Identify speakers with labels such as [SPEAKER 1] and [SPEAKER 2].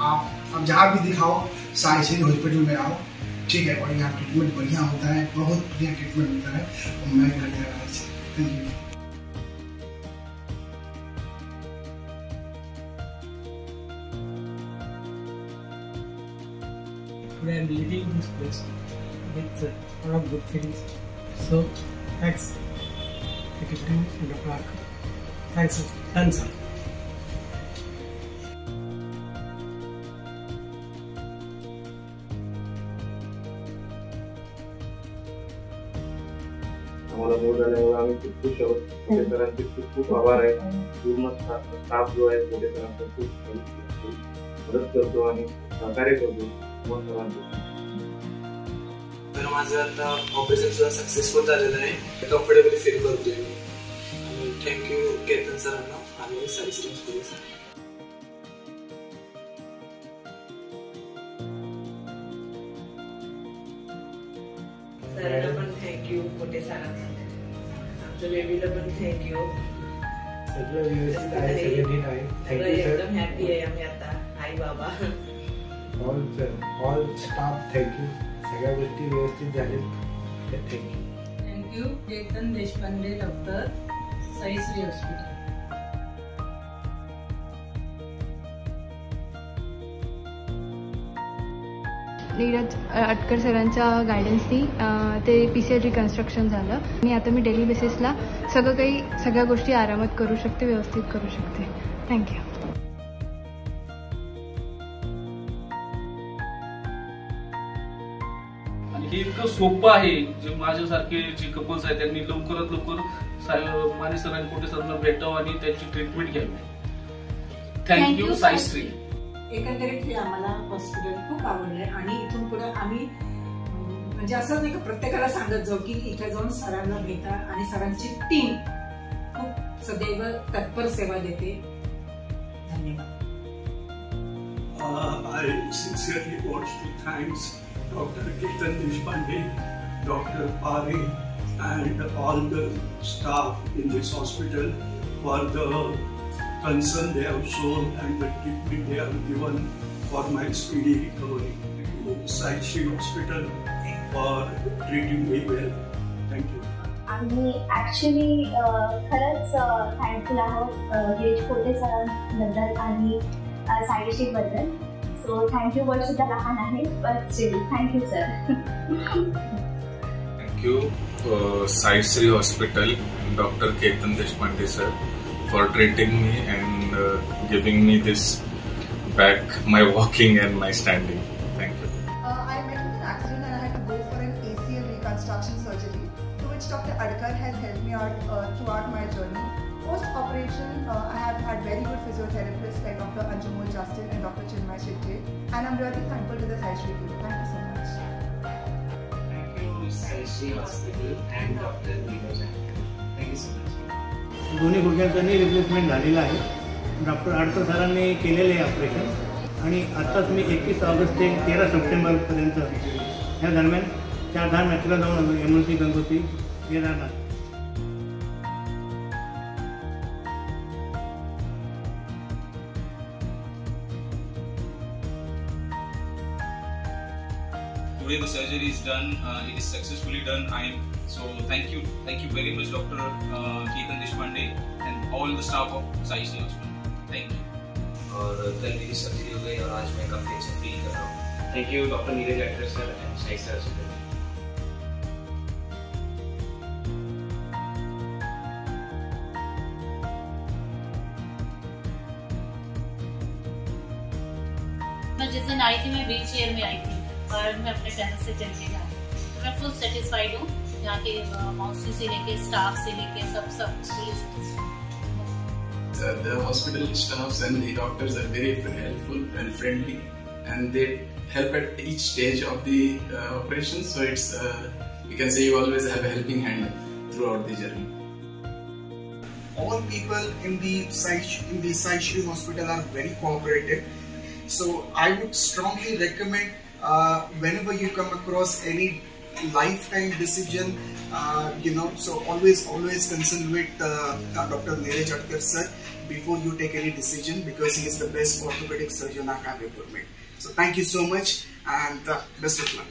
[SPEAKER 1] आप जहाँ भी दिखाओ साई श्री हॉस्पिटल में आओ, ठीक है। और यहाँ ट्रीटमेंट बढ़िया होता है, बहुत बढ़िया ट्रीटमेंट होता है और मैं घर जा रहा हूँ। Thank you.
[SPEAKER 2] Today I'm leaving this place with a lot of good feelings. So thanks. Thank you very much, Dr. Arka. Thanks, sir. Done, sir.
[SPEAKER 3] आम्हाला बोर्ड झाल्यामुळे आम्ही खूप खुश आहोत. मोठे सरांचे खूप खूप आभार आहे. पूर्ण स्टाफ जो आहे मोठे सरांचा खूप मदत करतो आणि सहकार्य करतो मग सरांचं.
[SPEAKER 4] तर माझं आता ऑपरेशन सुद्धा सक्सेसफुल झालेलं आहे. कम्फर्टेबली फील करतोय मी. आणि थँक्यू केतन सरांना आणि साई श्री हॉस्पिटल सर.
[SPEAKER 5] सरांना पण थँक्यू, मोठे सरांना आमच्या बेबीला पण थँक्यू.
[SPEAKER 2] सगळं व्यवस्थित आहे, सगळं नीट आहे. Thank you sir.
[SPEAKER 5] एकदम हॅपी आहे आम्ही आता, आई बाबा
[SPEAKER 2] ऑल स्टाफ थँक्यू. सगळ्या गोष्टी व्यवस्थित झाल्या. Thank you.
[SPEAKER 6] Thank you Ketan Deshpande, doctor, Sai Shri hospital.
[SPEAKER 7] Neeraj Atkar सरांच्या गायडन्सनी ते PCL रिकन्स्ट्रक्शन झालं आणि आता मी डेली बेसिसला सगळ्या गोष्टी आरामात करू शकते, व्यवस्थित करू शकते. थँक्यू.
[SPEAKER 8] आणि हे इतकं सोपं आहे, जे माझ्यासारखे जे कपल्स आहेत त्यांनी लवकरात लवकर माने सरांनी कोटे सरांना भेटावं आणि त्यांची ट्रीटमेंट घ्यावी. थँक्यू साईश्री.
[SPEAKER 9] एकंदरीत हे आम्हाला हॉस्पिटल खूप आवडलंय आणि इथून पुढे आम्ही म्हणजे असं नाही का प्रत्येकाला सांगत जाऊ की इथे जाऊन सरांना भेटा आणि सरांची टीम खूप सदैव तत्पर सेवा देते. धन्यवाद.
[SPEAKER 10] I sincerely want to thank Dr. Ketan Deshpande, Dr. Pare and all the staff in this hospital for the concern they have shown and the treatment they have given for my speedy recovery. To Sai Shri Hospital for treating me well. Thank you.
[SPEAKER 11] आम्ही actually खरंच thankful आहोत गिरीश कोटे सरांबद्दल आणि साईश्री बद्दल. So thank you word सुद्धा लहान आहे but still thank you sir.
[SPEAKER 12] Thank you Saishree hospital, doctor Ketan Deshpande sir, for treating me and giving me this back, my walking and my standing. Thank you.
[SPEAKER 13] I met with an accident and I had to go for an ACL reconstruction surgery, to which Dr. Adkar has helped me out throughout my journey. Post-operation, I have had very good physiotherapists like Dr. Anjumol Justin and Dr. Chinmay Shitke, and I'm really thankful to the Sai Shri team. Thank you so much.
[SPEAKER 4] Thank you Sai Shri Hospital and Dr. Neeraj Atkar. Thank you so much.
[SPEAKER 2] दोन्ही गुडघ्यांचं replacement झालेलं आहे. Doctor Adkar सरांनी केलेलं आहे operation आणि आत्ताच मी 21 August ते 13 सप्टेंबरपर्यंत या दरम्यान 4-10 मॅचला जाऊन आलो. MLC Gangotri, Kedarnath.
[SPEAKER 14] Today the surgery is done. It is successfully done. So thank you very much, Dr. Ketan Deshpande and all the staff of Sai Shri Hospital. Thank you.
[SPEAKER 15] और कल मेरी सर्जरी हो गई और आज मैं काफी अच्छा फील कर रहा हूँ.
[SPEAKER 4] Thank you Dr. Neeraj Atkar sir and Sai Shri Hospital.
[SPEAKER 16] मैं जिस दिन आई थी मैं व्हील चेयर में आई थी और मैं अपने पैरों से चल के जा रही हूँ. मैं फुल सेटिस्फाइड हूँ. यहाँ के मौसी से लेके स्टाफ से लेके सब
[SPEAKER 17] The hospital staffs and the doctors are very helpful and friendly, and they help at each stage of the operation. So it's you can say you always have a helping hand throughout the journey.
[SPEAKER 1] All people in the Sai Shri Hospital are very cooperative. So I would strongly recommend whenever you come across any lifetime decision, so always consult with Dr. Neeraj Atkar sir, before you take any decision, because he is the best orthopedic surgeon I have ever met. So thank you so much, and best of luck.